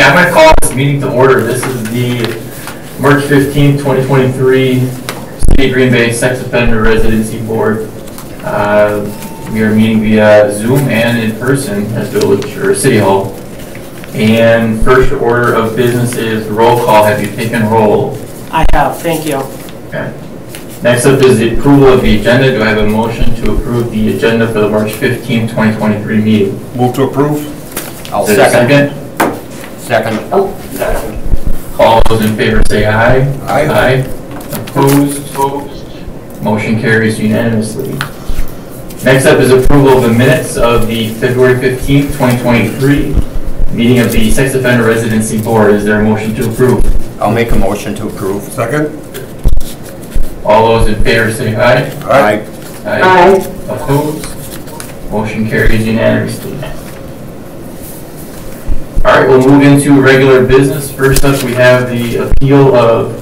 I'm going to call this meeting to order. This is the March 15th, 2023 City of Green Bay Sex Offender Residency Board. We are meeting via Zoom and in person at Village or City Hall. And first order of business is roll call. Have you taken roll? I have, thank you. Okay. Next up is the approval of the agenda. Do I have a motion to approve the agenda for the March 15th, 2023 meeting? Move to approve. I'll second. Second. Oh, second. All those in favor say aye. Aye. Aye. Opposed? Motion carries unanimously. Next up is approval of the minutes of the February 15th, 2023 meeting of the Sex Offender Residency Board. Is there a motion to approve? I'll make a motion to approve. Second. All those in favor say aye. Aye. Aye. Opposed? Motion carries unanimously. All right, we'll move into regular business. First up, we have the appeal of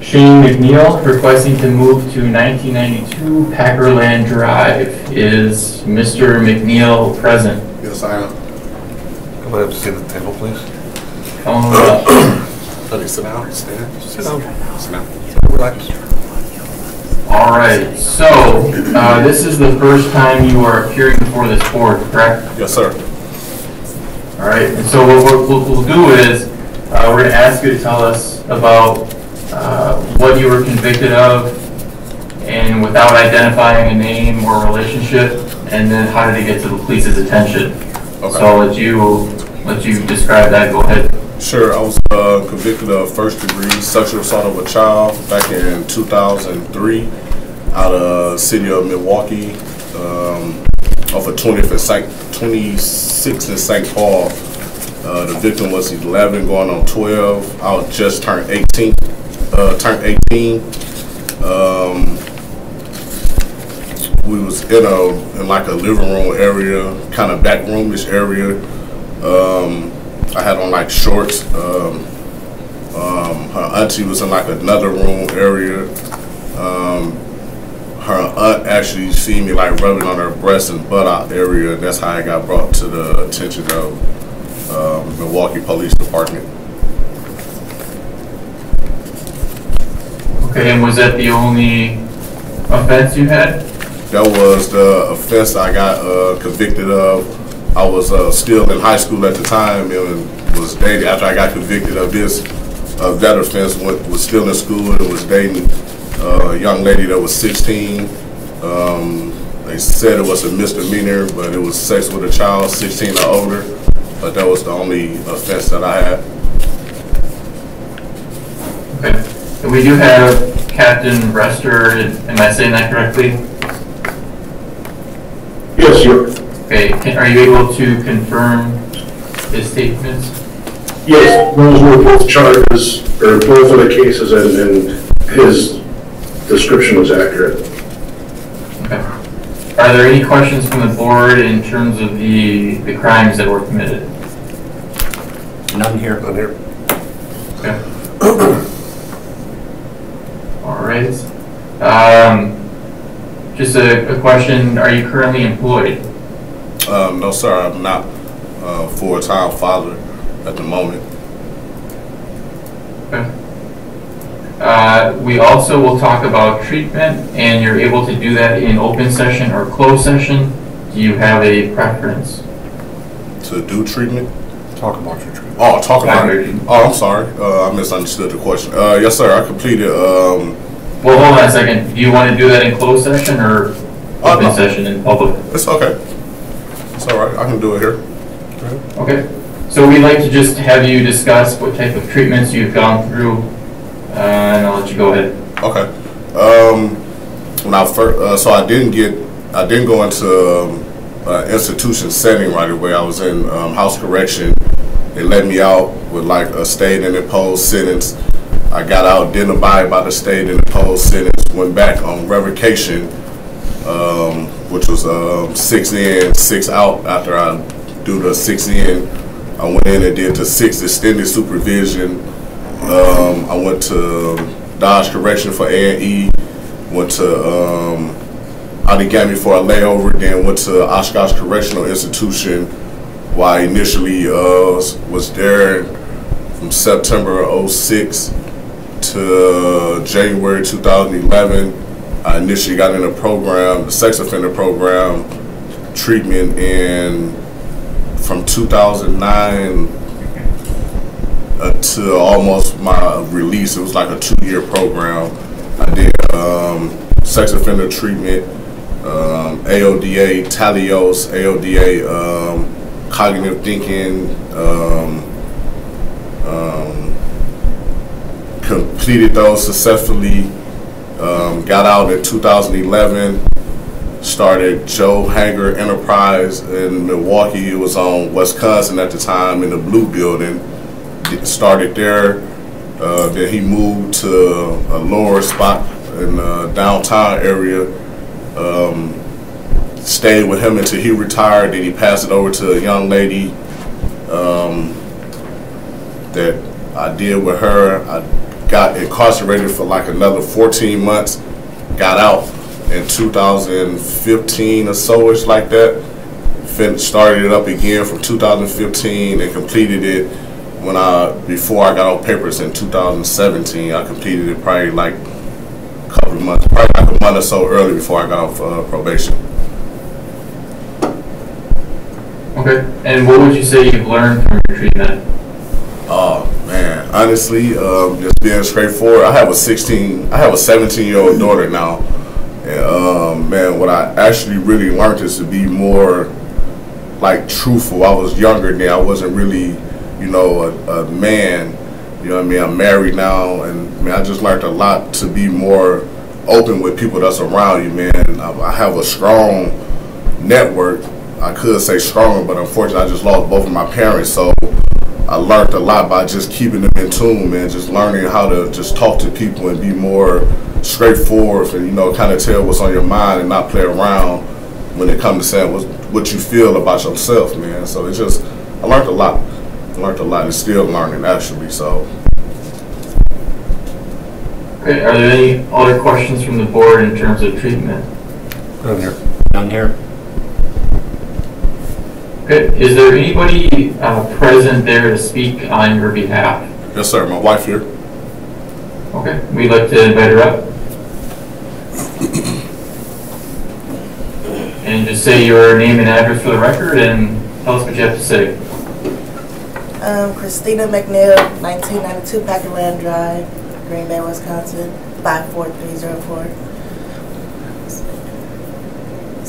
Shane McNeil requesting to move to 1992 Packerland Drive. Is Mr. McNeil present? Yes, I am. Come on up to sit at the table, please. Come on up. Sit down. Stand. Sit down. Sit down. Relax. All right, so this is the first time you are appearing before this board, correct? Yes, sir. All right, and so what we'll do is we're going to ask you to tell us about what you were convicted of, and without identifying a name or relationship, and then how did it get to the police's attention? Okay. So I'll let you describe that. Go ahead. Sure. I was convicted of first-degree sexual assault of a child back in 2003 out of city of Milwaukee, off of 26th and St. Paul. The victim was 11, going on 12. I was just turned 18. We was in like a living room area, kind of back roomish area. I had on like shorts. Her auntie was in like another room area. Her aunt actually seen me like rubbing on her breast and buttock area. That's how I got brought to the attention of Milwaukee Police Department. Okay, and was that the only offense you had? That was the offense I got convicted of. I was still in high school at the time and was dating after I got convicted of that offense. Was still in school and was dating a young lady that was 16. They said it was a misdemeanor, but it was sex with a child, 16 or older. But that was the only offense that I had. Okay. And we do have Captain Rester. Am I saying that correctly? Yes, sir. Okay. Are you able to confirm his statements? Yes, those were both charges, or both of the cases, and his description was accurate. Okay. Are there any questions from the board in terms of the crimes that were committed? None here. None here. Okay. All right. Just a question, are you currently employed? No, sir, I'm not a full-time father at the moment. Okay. We also will talk about treatment, and you're able to do that in open session or closed session. Do you have a preference? To do treatment? Talk about your treatment. Oh, talk about it. Oh, I'm sorry. I misunderstood the question. Yes, sir, I completed... Well, hold on a second. Do you want to do that in closed session or open session in public? It's okay. It's all right. I can do it here. Okay. So we'd like to just have you discuss what type of treatments you've gone through, and I'll let you go ahead. Okay. When I first, so I didn't go into institution setting right away. I was in house correction. They let me out with like a stayed and imposed sentence. I got out, didn't abide by the stayed and imposed sentence. Went back on revocation, which was 6 in, 6 out. After I do the 6 in, I went in and did the 6 extended supervision. I went to Dodge Correction for A&E. Went to Outagamie for a layover. Then went to Oshkosh Correctional Institution. Where I initially was there from September of '06 to January 2011. I initially got in a program, the sex offender program, treatment in from 2009 until almost my release. It was like a 2-year program. I did sex offender treatment, AODA, Talios, AODA, cognitive thinking, completed those successfully, got out in 2011, started Joe Hanger Enterprise in Milwaukee. It was on Wisconsin at the time in the Blue Building. Started there, then he moved to a lower spot in the downtown area. Stayed with him until he retired. Then he passed it over to a young lady that I did with her. I got incarcerated for like another 14 months. Got out in 2015 or so, it's like that. Started it up again from 2015 and completed it before I got off papers in 2017. I completed it probably like a couple of months, probably like a month or so early before I got off probation. Okay, and what would you say you've learned from your treatment? Oh man, honestly, just being straightforward. I have a 17-year-old daughter now, and man, what I actually really learned is to be more like truthful. I was younger then. I wasn't really, a man. You know what I mean? I'm married now, and man, I just learned a lot to be more open with people that's around you, man. I have a strong network. I could say stronger, but unfortunately, I just lost both of my parents, so I learned a lot by just keeping them in tune, man. Just learning how to just talk to people and be more straightforward, and kind of tell what's on your mind and not play around when it comes to saying what you feel about yourself, man. So it's just, I learned a lot. And still learning, actually, so. Okay, are there any other questions from the board in terms of treatment? None here. Okay, is there anybody present there to speak on your behalf? Yes, sir, my wife here. Okay, we'd like to invite her up. And just say your name and address for the record and tell us what you have to say. Christina McNeil, 1992 Packerland Drive, Green Bay, Wisconsin, 54304.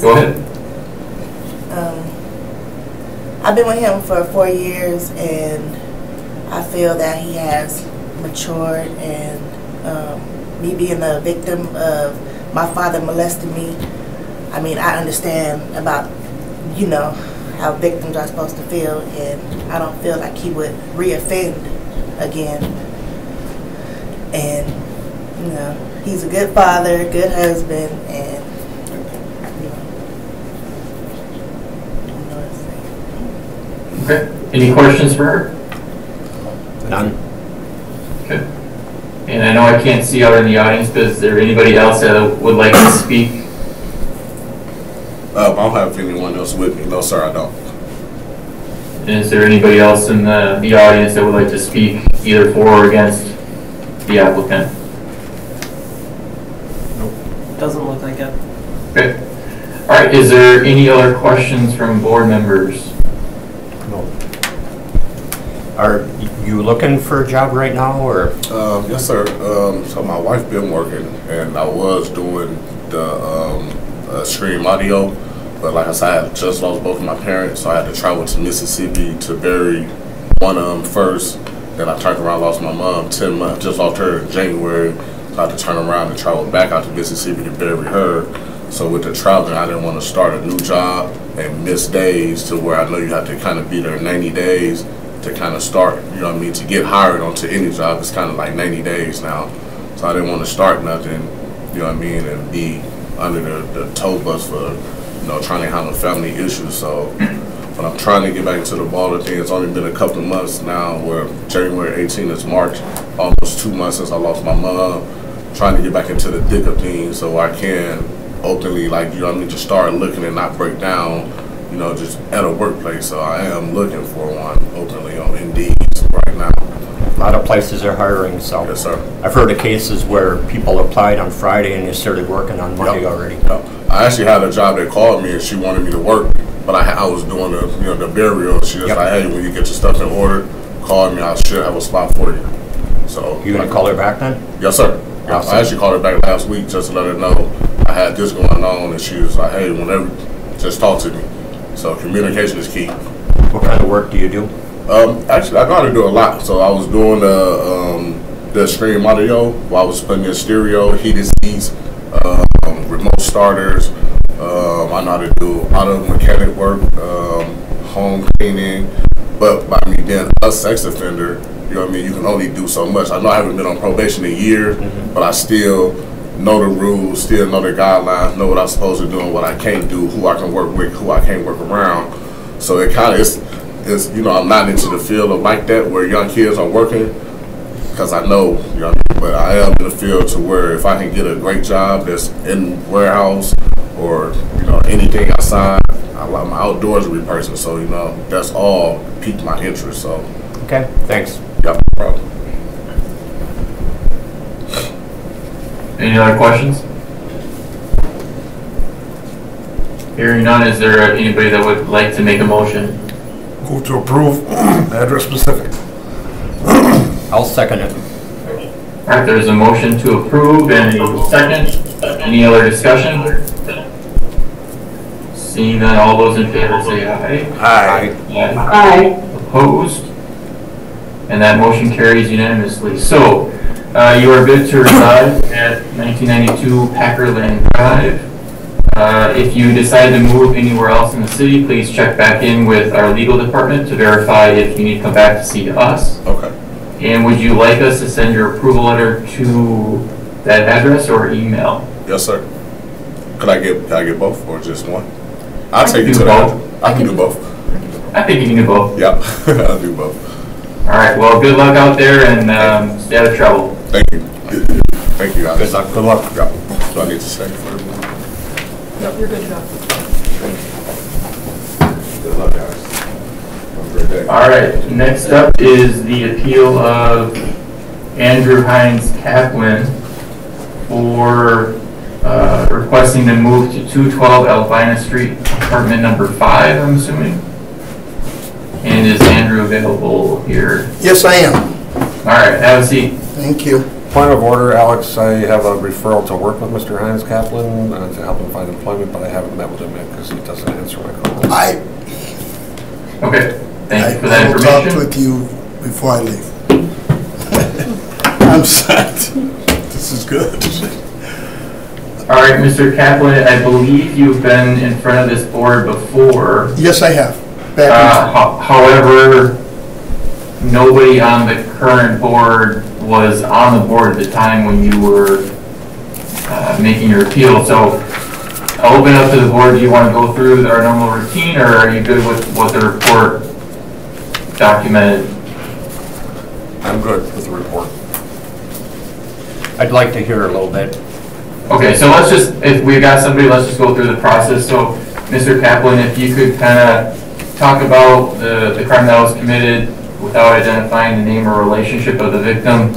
Go ahead. I've been with him for 4 years, and I feel that he has matured, and me being a victim of my father molesting me, I mean, I understand about, how victims are supposed to feel, and I don't feel like he would reoffend again. And, he's a good father, good husband, and, Okay, any questions for her? None. Okay. And I know I can't see out in the audience, but is there anybody else that would like to speak? I don't have anyone else with me. No, sir, I don't. And is there anybody else in the audience that would like to speak either for or against the applicant? Nope. Doesn't look like it. Okay. All right, is there any other questions from board members? No. Are you looking for a job right now, or? Yes, sir. So my wife been working, and I was doing the stream audio, but like I said, I had just lost both of my parents, so I had to travel to Mississippi to bury one of them first. Then I turned around, lost my mom 10 months, just lost her in January. So I had to turn around and travel back out to Mississippi to bury her. So with the traveling, I didn't want to start a new job and miss days to where I know you have to kind of be there 90 days to kind of start, you know what I mean, to get hired onto any job. It's kind of like 90 days now. So I didn't want to start nothing, you know what I mean, and be under the tow bus for, trying to handle family issues. So, but I'm trying to get back into the ball of things. It's only been a couple of months now, where January 18th is March, almost 2 months since I lost my mom. Trying to get back into the thick of things so I can openly, just start looking and not break down, just at a workplace. So I am looking for one openly on Indeed right now. A lot of places are hiring, so. Yes, sir. I've heard of cases where people applied on Friday and they started working on Monday already. Yep. I actually had a job that called me and she wanted me to work, but I was doing the burial. She was like, hey, when you get your stuff in order, call me. I should have a spot for you. So You gonna call her back then? Yes, sir. Awesome. I actually called her back last week just to let her know I had this going on, and she was like, hey, whenever, just talk to me. So communication is key. What kind of work do you do? Actually, I got to do a lot. So I was doing the stream audio while I was putting in stereo, heated seats, remote starters. I know how to do auto mechanic work, home cleaning. But by me being a sex offender, you know what I mean, you can only do so much. I know I haven't been on probation in a year, but I still know the rules, still know the guidelines, know what I'm supposed to do and what I can't do, who I can work with, who I can't work around. So it kind of is, you know, I'm not into the field of like that where young kids are working, because I know, you know, but I am in the field to where if I can get a great job that's in warehouse or, you know, anything outside, I'm an outdoorsy person, so, you know, that's all piqued my interest, so. Okay, thanks. Yeah, no problem. Any other questions? Hearing none, is there anybody that would like to make a motion? Move to approve, address specific. I'll second it. All right, there's a motion to approve and a second. Any other discussion? Seeing none, all those in favor say aye. Aye. Aye. Opposed? And that motion carries unanimously. So, you are good to reside at 1992 Packerland Drive. If you decide to move anywhere else in the city, please check back in with our legal department to verify if you need to come back to see us. Okay. And would you like us to send your approval letter to that address or email? Yes, sir. Can I get both or just one? I'll I take can you do to both. I can do both. I think you can do both. Yeah, I'll do both. All right, well, good luck out there and stay out of trouble. Thank you. Thank you, guys. Good luck. Good luck. Yeah. So I need to stay for the Nope, you're good to go. Good luck, guys. Have a great day. All right, next up is the appeal of Andrew Hines Kaplan for requesting to move to 212 Albina Street, apartment number 5, I'm assuming. And is Andrew available here? Yes, I am. All right, have a seat. Thank you. Point of order, Alex, I have a referral to work with Mr. Hines Kaplan to help him find employment, but I haven't met with him yet because he doesn't answer my calls. Okay, thank you for that I will talk information. with you before I leave. I'm psyched. This is good. All right, Mr. Kaplan, I believe you've been in front of this board before. Yes, I have. However, nobody on the current board was on the board at the time when you were making your appeal. So I'll open it up to the board. Do you want to go through our normal routine, or are you good with what the report documented? I'm good with the report. I'd like to hear a little bit. Okay, so let's just, if we got somebody, let's just go through the process. So, Mr. Kaplan, if you could kind of talk about the crime that was committed without identifying the name or relationship of the victim,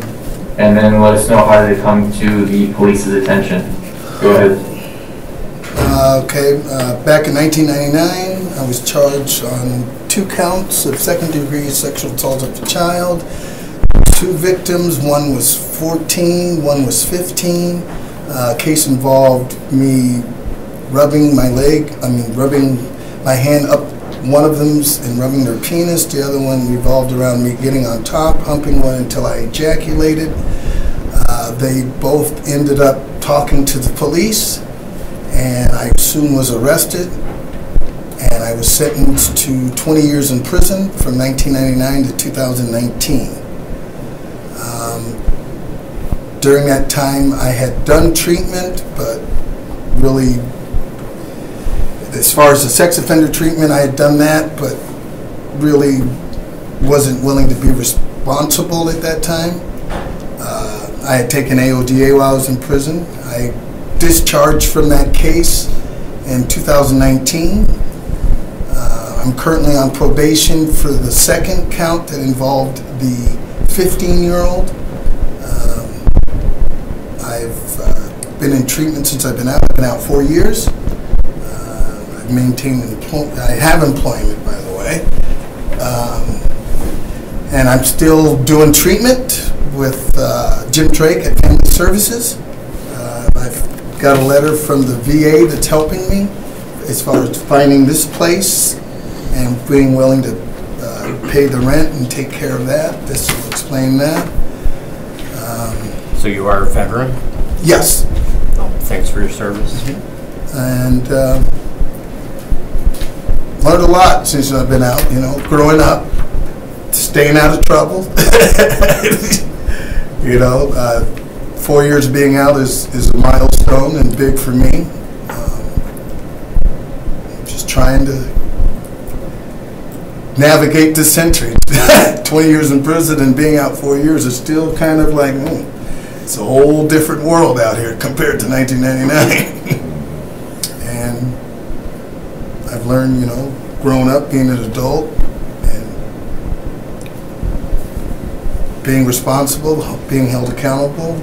and then let us know how did it come to the police's attention. Go ahead. Back in 1999, I was charged on 2 counts of second-degree sexual assault of a child. 2 victims, one was 14, one was 15. Case involved me rubbing my hand up one of them and rubbing their penis. The other one revolved around me getting on top, humping one until I ejaculated. They both ended up talking to the police, and I soon was arrested, and I was sentenced to 20 years in prison from 1999 to 2019. During that time, I had done treatment, but really, as far as the sex offender treatment, I had done that, but really wasn't willing to be responsible at that time. I had taken AODA while I was in prison. I discharged from that case in 2019. I'm currently on probation for the second count that involved the 15-year-old. I've been in treatment since I've been out. I've been out 4 years. I've maintained employment. I have employment, by the way. And I'm still doing treatment with Jim Drake at Family Services. I've got a letter from the VA that's helping me as far as finding this place and being willing to pay the rent and take care of that. This will explain that. So you are a veteran? Yes. Thanks for your service. And learned a lot since I've been out, you know, growing up, staying out of trouble. You know, 4 years being out is a milestone and big for me. Just trying to navigate this century. 20 years in prison and being out 4 years is still kind of like, it's a whole different world out here compared to 1999. And I've learned, you know, growing up, being an adult, and being responsible, being held accountable.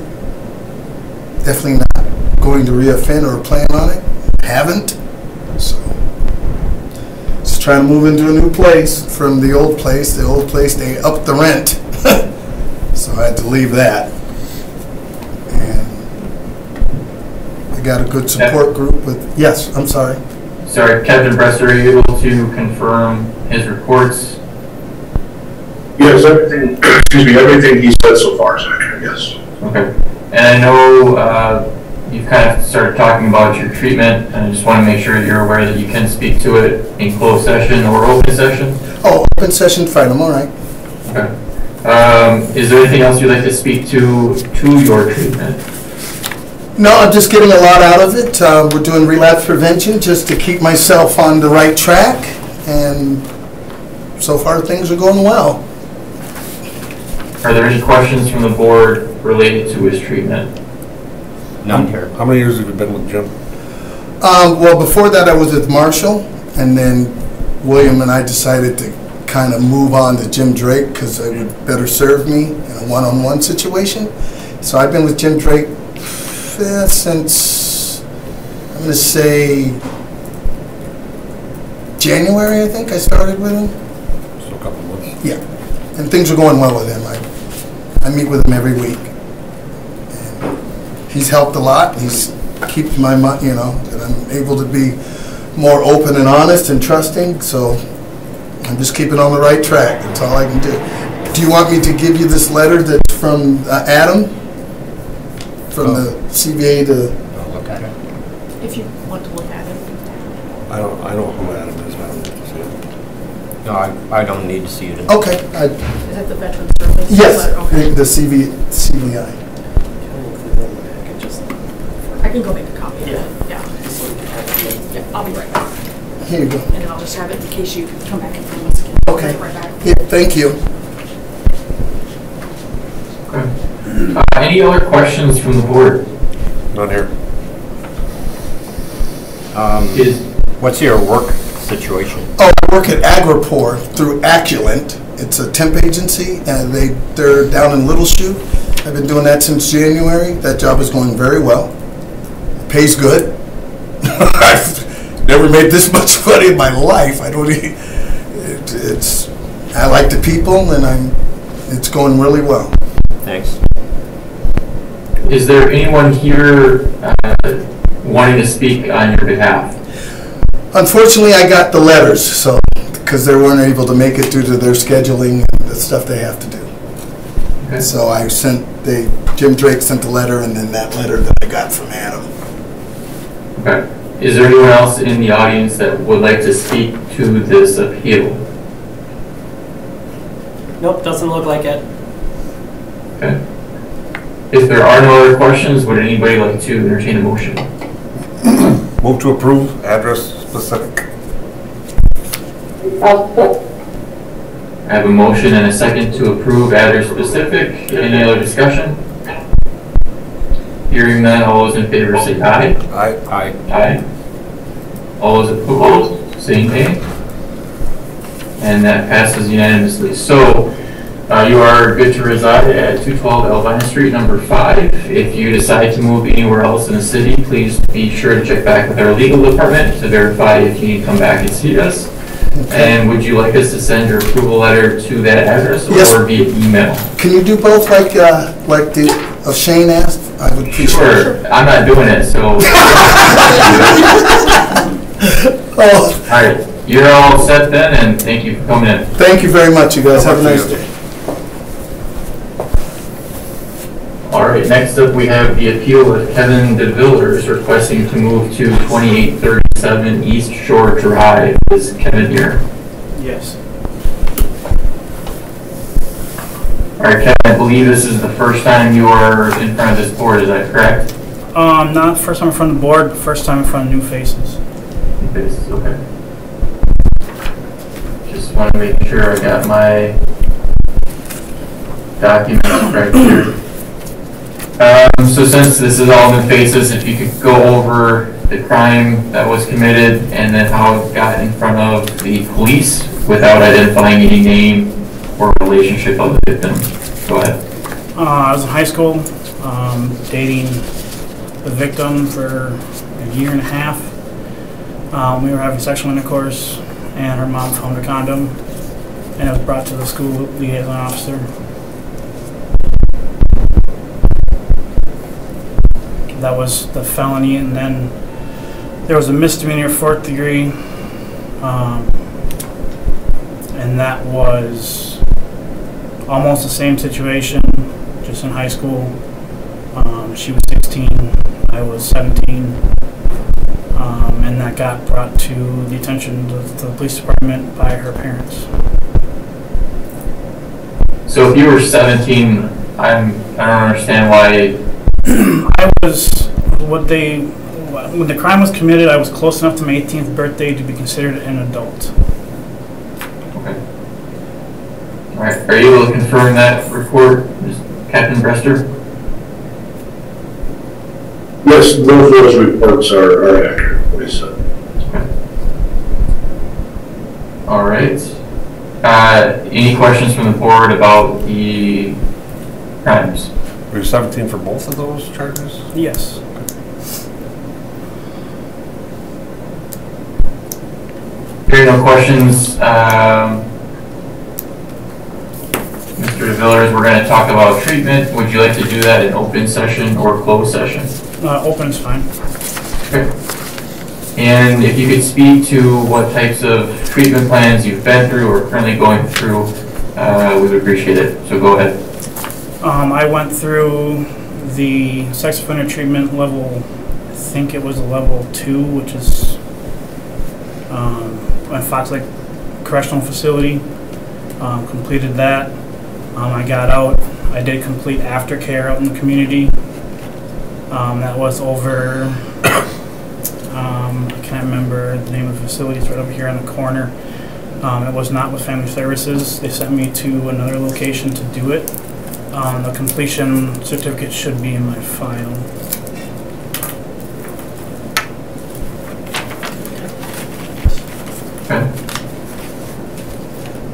Definitely not going to reoffend or plan on it. Haven't. So, just trying to move into a new place from the old place. The old place, they upped the rent. So I had to leave that. And I got a good support group with, yes, I'm sorry. Sorry, Captain Bresser, are you able to confirm his reports? Yes, everything, excuse me, everything he said so far is accurate, yes. Okay. And I know you've kind of started talking about your treatment, and I just want to make sure that you're aware that you can speak to it in closed session or open session. Oh, open session, fine, I'm all right. Okay. Is there anything else you'd like to speak to your treatment? No, I'm just getting a lot out of it. We're doing relapse prevention just to keep myself on the right track, and so far things are going well. Are there any questions from the board related to his treatment? None here. How many years have you been with Jim? Well, before that I was with Marshall, and then William and I decided to kind of move on to Jim Drake because it would better serve me in a one-on-one situation. So I've been with Jim Drake since, I'm going to say, January, I think I started with him. So a couple of months. Yeah, and things are going well with him. I meet with him every week. And he's helped a lot. He's keeps my money, you know, and I'm able to be more open and honest and trusting, so I'm just keeping on the right track. That's all I can do. Do you want me to give you this letter that's from Adam? From the CBA to... I'll look at it. If you want to look at it. I know who Adam is, but I don't need to see it. No, I don't need to see it. Okay. Is that the Veteran Service? Yes, Okay. the CBI. I can go make a copy of it. Yeah, I'll be right back. Here you go. And then I'll just have it in case you come back and find us again. I'll Okay. be right back. Yeah, thank you. Okay. Any other questions from the board? None here. What's your work situation? Oh, I work at Agripor through Acculent. It's a temp agency, and they're down in Little Shoe. I've been doing that since January. That job is going very well. Pays good. I've never made this much money in my life. I don't even, I like the people, and it's going really well. Thanks. Is there anyone here wanting to speak on your behalf? Unfortunately, I got the letters, so because they weren't able to make it due to their scheduling and the stuff they have to do. Okay. So I Jim Drake sent the letter, and then that letter that I got from Adam. Okay. Is there anyone else in the audience that would like to speak to this appeal? Nope, doesn't look like it. Okay. If there are no other questions, would anybody like to entertain a motion? Move to approve, address specific. I have a motion and a second to approve address specific. Any other discussion? Hearing none, all those in favor say aye. Aye. Aye. All those opposed, say nay. And that passes unanimously. So you are good to reside at 212 Elvina Street, number 5. If you decide to move anywhere else in the city, please be sure to check back with our legal department to verify if you need to come back and see us. Okay. And would you like us to send your approval letter to that address or via email? Can you do both like Shane asked? I would appreciate it. Sure. I'm not doing it, so. Oh. All right. You're all set then, and thank you for coming in. Thank you very much, you guys. Have a nice day. All right, next up we have the appeal of Kevin DeVillers requesting to move to 2837 East Shore Drive. Is Kevin here? Yes. All right, Kevin, I believe this is the first time you are in front of this board, is that correct? Not first time in front of the board, first time in front of new faces. New faces, okay. Just want to make sure I got my documents correct here. So since this is all new faces, if you could go over the crime that was committed and then how it got in front of the police without identifying any name or relationship of the victim. Go ahead. I was in high school, dating the victim for a year and a half. We were having sexual intercourse, and her mom found a condom, and it was brought to the school liaison officer. That was the felony, and then there was a misdemeanor 4th degree, and that was almost the same situation, just in high school. She was 16, I was 17, and that got brought to the attention of the police department by her parents. So if you were 17, I don't understand why. When the crime was committed, I was close enough to my 18th birthday to be considered an adult. Okay. All right. Are you able to confirm that report, Captain Brester? Yes, both of those reports are accurate, what he said. Okay. All right. Any questions from the board about the crimes? Were you 17 for both of those charges? Yes. Hearing no questions, Mr. DeVillers, we're going to talk about treatment. Would you like to do that in open session or closed session? Open is fine. Okay. And if you could speak to what types of treatment plans you've been through or currently going through, we would appreciate it. So go ahead. I went through the sex offender treatment level, I think it was a level 2, which is at Fox Lake Correctional Facility. Completed that. I got out. I did complete aftercare out in the community. That was over, I can't remember the name of the facility, it's right over here in the corner. It was not with Family Services. They sent me to another location to do it. The completion certificate should be in my file. Okay.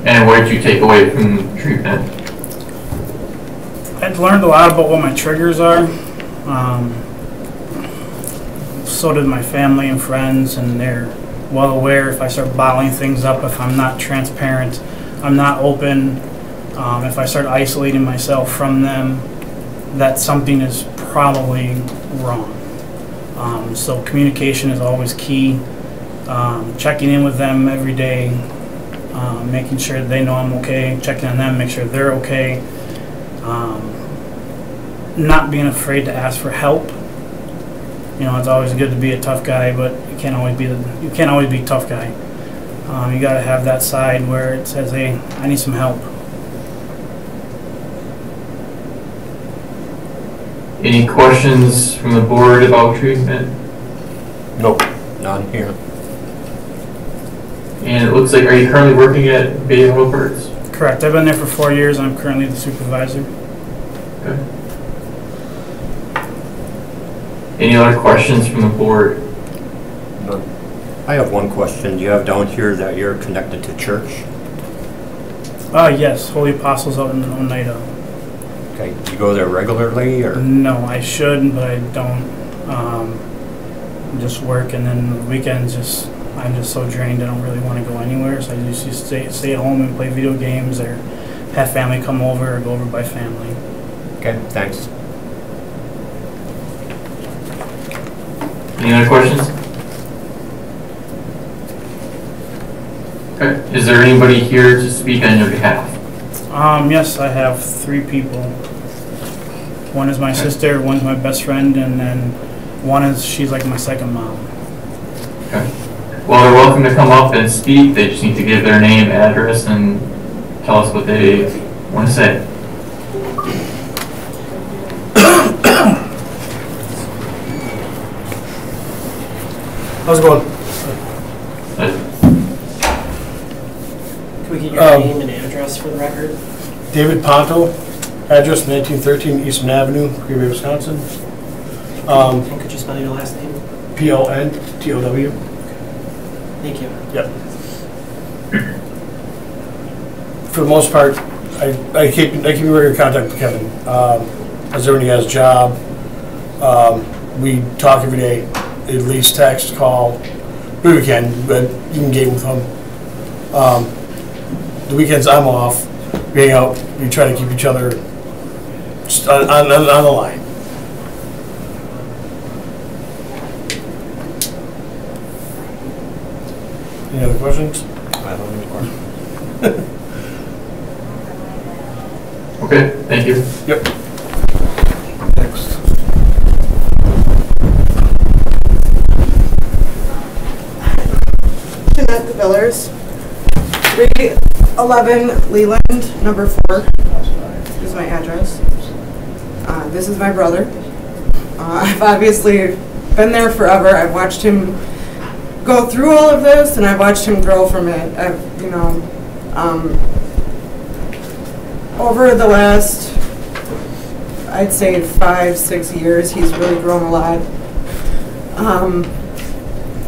And what did you take away from treatment? I've learned a lot about what my triggers are. So did my family and friends, and they're well aware if I start bottling things up, if I'm not transparent, I'm not open, if I start isolating myself from them, that something is probably wrong. So communication is always key. Checking in with them every day, making sure they know I'm okay, checking on them, make sure they're okay. Not being afraid to ask for help. You know, it's always good to be a tough guy, but you can't always be a tough guy. You got to have that side where it says, "Hey, I need some help." Any questions from the board about treatment? Nope, none here. And it looks like, are you currently working at Bay Roberts? Correct. I've been there for 4 years. I'm currently the supervisor. Okay. Any other questions from the board? None. I have one question. You have down here that you're connected to church. Yes, Holy Apostles out in Oneida. Okay, do you go there regularly, or? No, I should, but I don't. Just work, and then the weekends I'm just so drained I don't really want to go anywhere, so I usually stay at home and play video games or have family come over or go over by family. Okay, thanks. Any other questions? Okay. Is there anybody here to speak on your behalf? Yes, I have 3 people. One is my sister, one's my best friend, and then she's like my second mom. Okay. Well, they're welcome to come up and speak. They just need to give their name, address, and tell us what they want to say. How's it going? Can we get your name and address for the record? David Ponto, address 1913 Eastman Avenue, Green Bay, Wisconsin. And could you spell your last name? Pontow. Thank you. Yep. For the most part, I keep in regular contact with Kevin. As when he has a job, we talk every day, at least text, call, do we can, but you can game with him. The weekends I'm off, we hang out, we try to keep each other just on the line. Any other questions? I don't have any questions. Okay, thank you. Yep. Next. Jeanette DeVillers, 311 Leland, number 4 is my address. This is my brother. I've obviously been there forever. I've watched him go through all of this, and I've watched him grow from it. Over the last, I'd say 5-6 years, he's really grown a lot.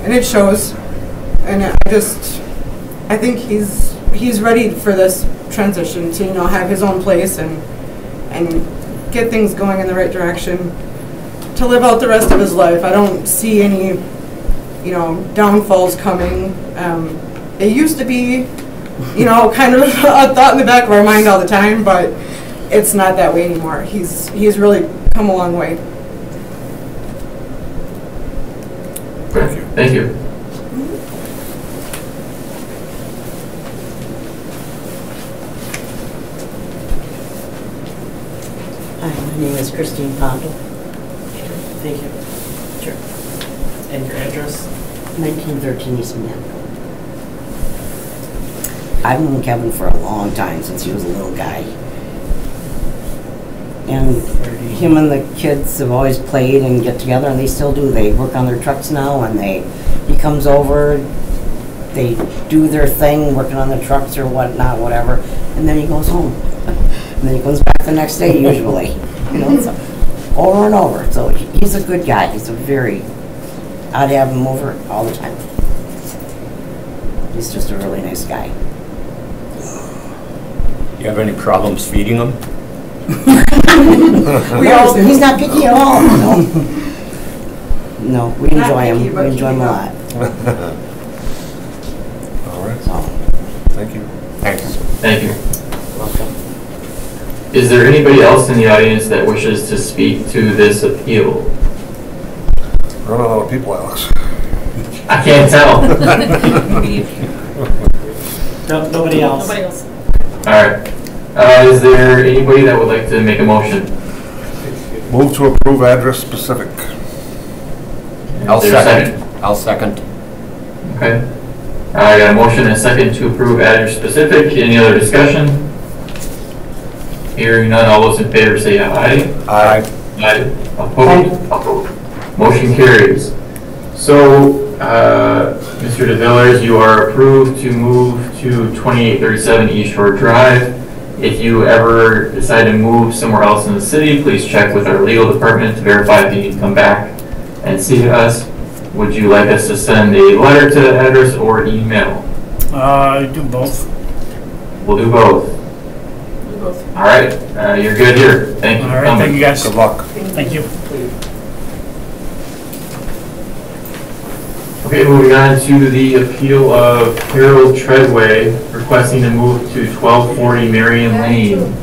And it shows. And I think he's ready for this transition to, have his own place and get things going in the right direction to live out the rest of his life. I don't see any, downfalls coming. It used to be, kind of a thought in the back of our mind all the time, but it's not that way anymore. He's really come a long way. Thank you. Thank you. Hi, my name is Christine Ponto. Thank you. Sure. And your address? 1913 East Main. I've known Kevin for a long time, since he was a little guy. And him and the kids have always played and get together, and they still do. They work on their trucks now, and he comes over, they do their thing, working on the trucks or whatnot, whatever, and then he goes home. And then he comes back the next day, usually. So, over and over. So he's a good guy. I'd have him over all the time. He's just a really nice guy. You have any problems feeding him? He's not picky at all. No, we enjoy him. We enjoy him a lot. All right. So, Thank you. Thanks. Thank you. welcome. Is there anybody else in the audience that wishes to speak to this appeal? Run a lot of people, Alex. I can't tell. No, nobody else. Nobody else. All right. Is there anybody that would like to make a motion? Move to approve address specific. I'll Is there a second. I'll second. Okay. I got a motion and a second to approve address specific. Any other discussion? Hearing none, all those in favor say aye. Aye. Aye. Opposed? Motion carries. So, Mr. DeVillers, you are approved to move to 2837 East Shore Drive. If you ever decide to move somewhere else in the city, please check with our legal department to verify if you need to come back and see us. Would you like us to send a letter to that address or email? Do both. We'll do both. you both. All right, you're good here. Thank you All for right, coming. thank you guys. Good luck. Thank you. Okay, moving on to the appeal of Harold Treadway requesting to move to 1240 Marion Lane.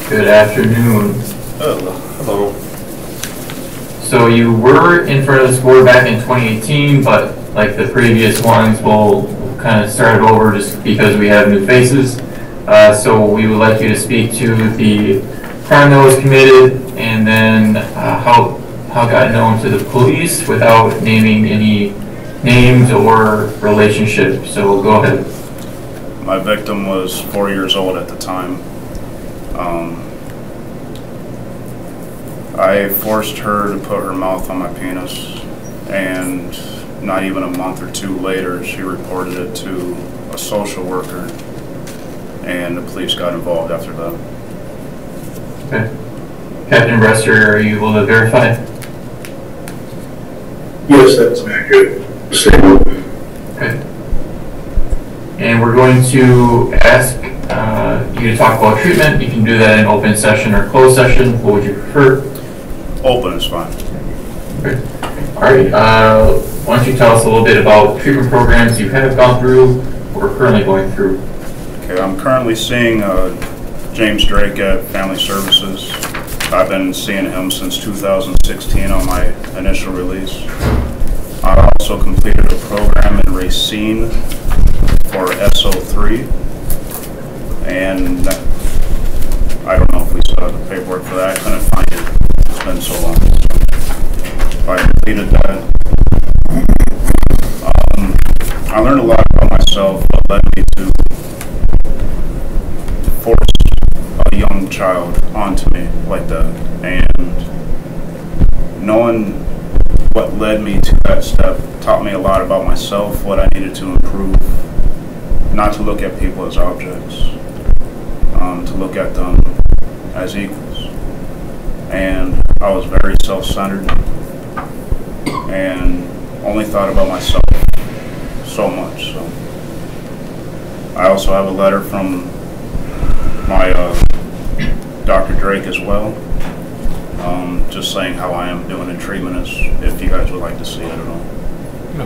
Good afternoon. Hello. So you were in front of this board back in 2018, but like the previous ones, we'll kind of start it over just because we have new faces. So we would like you to speak to the crime that was committed and then how it got known to the police without naming any names or relationship. So go ahead. My victim was 4 years old at the time. I forced her to put her mouth on my penis, and not even a month or two later, she reported it to a social worker, and the police got involved after that. Okay. Captain Brester, are you able to verify? Yes, that's an accurate statement. Okay. And we're going to ask you to talk about treatment. You can do that in open session or closed session. What would you prefer? Open is fine. Okay. All right. Why don't you tell us a little bit about treatment programs you have gone through or are currently going through? Okay, I'm currently seeing James Drake at Family Services. I've been seeing him since 2016 on my initial release. I also completed a program in Racine for SO3, and I don't know if we still have the paperwork for that. I couldn't find it. It's been so long. So I completed that. I learned a lot about myself, what led me to force a young child onto me like that, and knowing what led me to that step taught me a lot about myself, what I needed to improve, not to look at people as objects, to look at them as equals. And I was very self-centered and only thought about myself so much. So I also have a letter from my Dr. Drake as well, just saying how I am doing in treatment, if you guys would like to see it at all. No.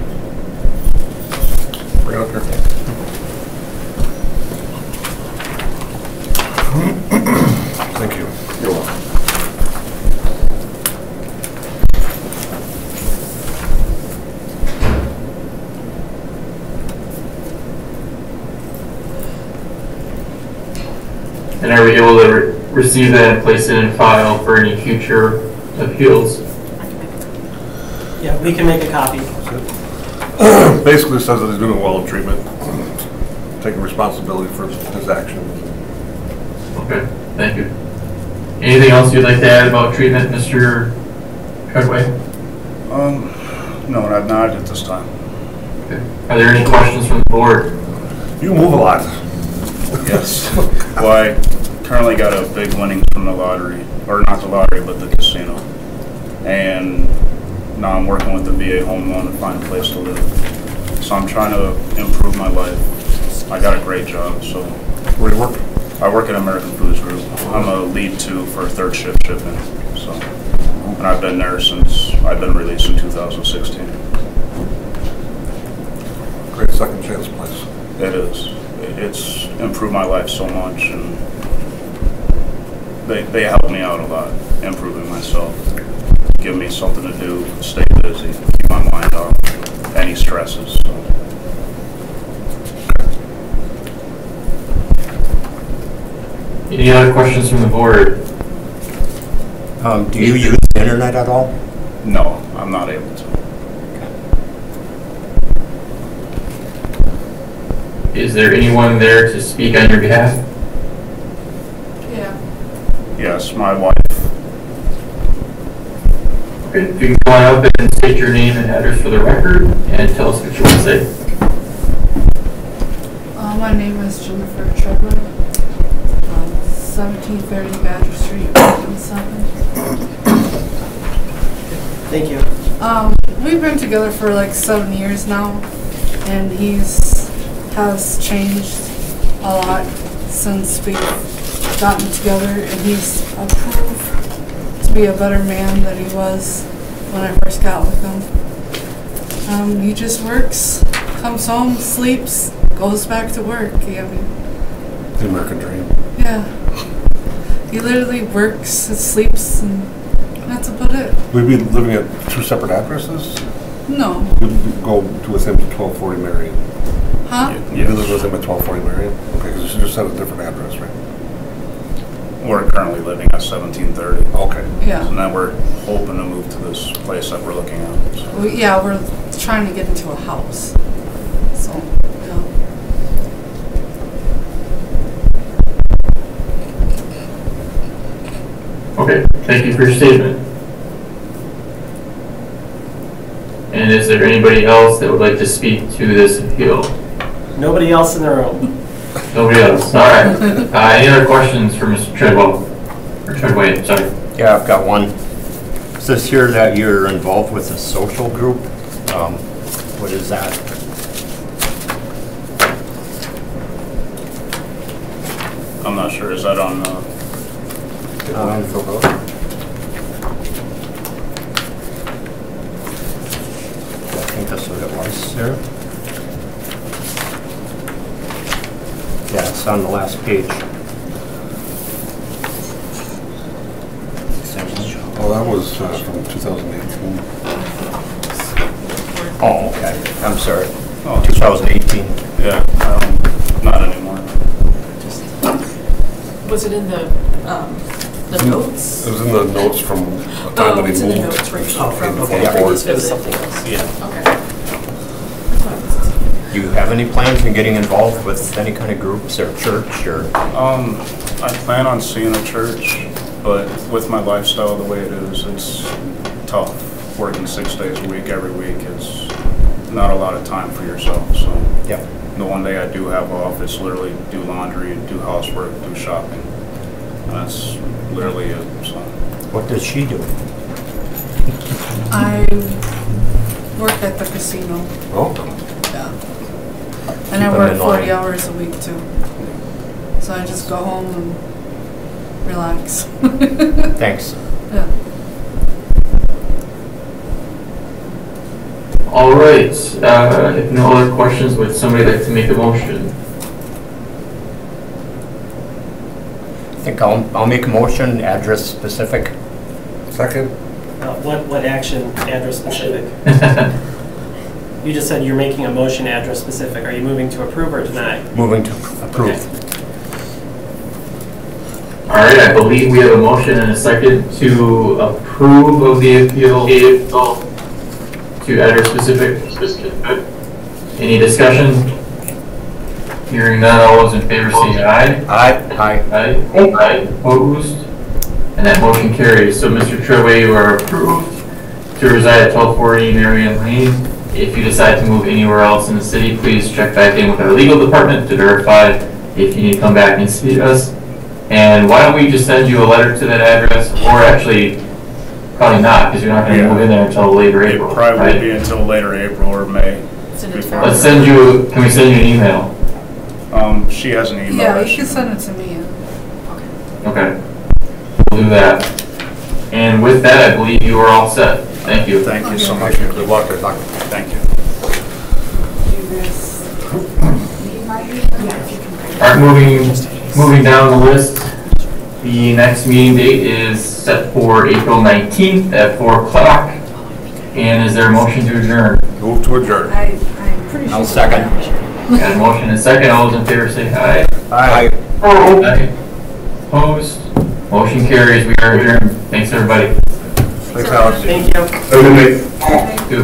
Bring it up here. Thank you. You're welcome. And are we able to receive that and place it in file for any future appeals? Yeah, we can make a copy. Basically says that he's doing well in treatment, taking responsibility for his actions. Okay, thank you. Anything else you'd like to add about treatment, Mr. Treadway? No, not at this time. Okay. Are there any questions from the board? You move a lot. Yes. Well, I currently got a big winnings from the lottery, or not the lottery, but the casino. And now I'm working with the VA home loan to find a place to live. So I'm trying to improve my life. I got a great job, so. Where do you work? I work at American Foods Group. I'm a lead 2 for third shift shipping, so. And I've been there since I've been released in 2016. Great second chance place. It is. It's improved my life so much, and they help me out a lot, improving myself, give me something to do, stay busy, keep my mind off any stresses. So. Any other questions from the board? Do you use the internet at all? No, I'm not able to. Is there anyone there to speak on your behalf? Yeah. Yes, my wife. Okay, if you can go on up and state your name and address for the record and tell us what you want to say. My name is Jennifer Treadway. 1730 Badger Street, 7. Thank you. We've been together for like 7 years now, and has changed a lot since we've gotten together, and he's proved to be a better man than he was when I first got with him. He just works, comes home, sleeps, goes back to work. The American dream. Yeah. He literally works, sleeps, and that's about it. We'd be living at 2 separate addresses? No. You'd go with him to 1240 Marion. Huh? You live with him at 1240 Marion? Okay, because you just said a different address, right? We're currently living at 1730. Okay. Yeah. And then we're hoping to move to this place that we're looking at. So. We're trying to get into a house. So, yeah. Okay, thank you for your statement. And is there anybody else that would like to speak to this appeal? Nobody else in the room. Nobody else. All right. Any other questions for Mr. Treadwell? Or Treadway, sorry. Yeah, I've got one. It says here that you're involved with a social group. What is that? I'm not sure. Is that on? I think that's what it was there. Yeah, it's on the last page. Oh, that was from 2018. Oh, okay. I'm sorry. Oh, 2018. Yeah, not anymore. Was it in the notes? It was in the notes from the time that he it's moved. in the notes, right? From Okay. previous It was visit. something else. Yeah. Okay. Do you have any plans in getting involved with any kind of groups or church or? I plan on seeing a church, but with my lifestyle the way it is, it's tough. Working 6 days a week, every week, it's not a lot of time for yourself. So yeah. The one day I do have off, it's literally do laundry, do housework, do shopping. And that's literally it. So. What does she do? I work at the casino. Oh. Yeah. And I work 40 hours a week too. So I just go home and relax. Thanks. Yeah. All right. If no other questions, would somebody like to make a motion? I think I'll make a motion, address specific. Second. What action, address specific? You just said you're making a motion, address specific. Are you moving to approve or deny? Moving to approve. Okay. All right, I believe we have a motion and a second to approve of the appeal to address specific. Any discussion? Hearing none, all those in favor say aye. Aye. Aye. Opposed? And that motion carries. So Mr. Treadway, you are approved to reside at 1240 Marion Lane. If you decide to move anywhere else in the city, please check back in with our legal department to verify if you need to come back and see us. And why don't we just send you a letter to that address, or actually, probably not, because you're not going to move in there until later April. It probably won't be until later April or May. Let's send you, can we send you an email? She has an email. Yeah, you can send it to me. Okay. We'll do that. And with that, I believe you are all set. Thank you. Thank you so much. Good luck. Good luck. Thank you. All right, moving down the list. The next meeting date is set for April 19th at 4 o'clock. And is there a motion to adjourn? Move to adjourn. I'm pretty sure. I'll second. Got a motion and a second. All those in favor say aye. Aye. Aye. Opposed? Motion carries. We are adjourned. Thanks, everybody. Thanks, Alex. Thank you. Have a good night. Two.